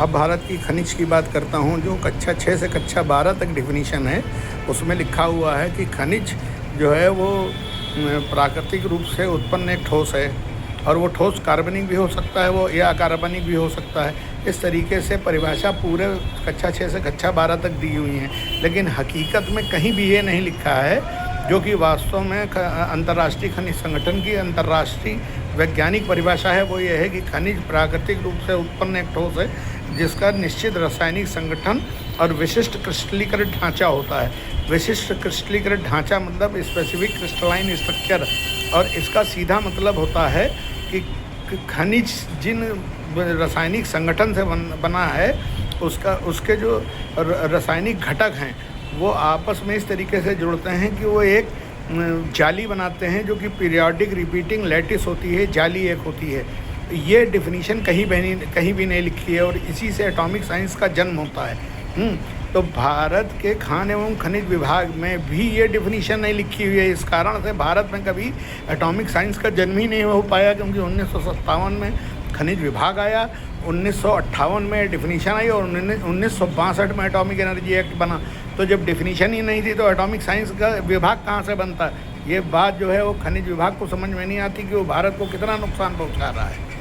अब भारत की खनिज की बात करता हूँ। जो कक्षा 6 से कक्षा 12 तक डिफिनीशन है, उसमें लिखा हुआ है कि खनिज जो है वो प्राकृतिक रूप से उत्पन्न एक ठोस है, और वो ठोस कार्बनिक भी हो सकता है, वो या अकार्बनिक भी हो सकता है। इस तरीके से परिभाषा पूरे कक्षा 6 से कक्षा 12 तक दी हुई है, लेकिन हकीकत में कहीं भी ये नहीं लिखा है, जो कि वास्तव में अंतर्राष्ट्रीय खनिज संगठन की अंतर्राष्ट्रीय वैज्ञानिक परिभाषा है। वो ये है कि खनिज प्राकृतिक रूप से उत्पन्न एक ठोस है जिसका निश्चित रासायनिक संगठन और विशिष्ट क्रिस्टलीकृत ढांचा होता है। विशिष्ट क्रिस्टलीकृत ढांचा मतलब स्पेसिफिक क्रिस्टलाइन स्ट्रक्चर, और इसका सीधा मतलब होता है कि खनिज जिन रासायनिक संगठन से बना है, उसके जो रासायनिक घटक हैं वो आपस में इस तरीके से जुड़ते हैं कि वो एक जाली बनाते हैं, जो कि पीरियोडिक रिपीटिंग लैटिस होती है, जाली एक होती है। ये डिफिनीशन कहीं भी नहीं लिखी है, और इसी से एटॉमिक साइंस का जन्म होता है। तो भारत के खान एवं खनिज विभाग में भी ये डिफिनीशन नहीं लिखी हुई है। इस कारण से भारत में कभी एटॉमिक साइंस का जन्म ही नहीं हो पाया, क्योंकि 1957 में खनिज विभाग आया, 1958 में डिफिनीशन आई, और 1962 में एटॉमिक एनर्जी एक्ट बना। तो जब डिफिनीशन ही नहीं थी तो एटॉमिक साइंस का विभाग कहाँ से बनता? ये बात जो है वो खनिज विभाग को समझ में नहीं आती कि वो भारत को कितना नुकसान पहुँचा रहा है।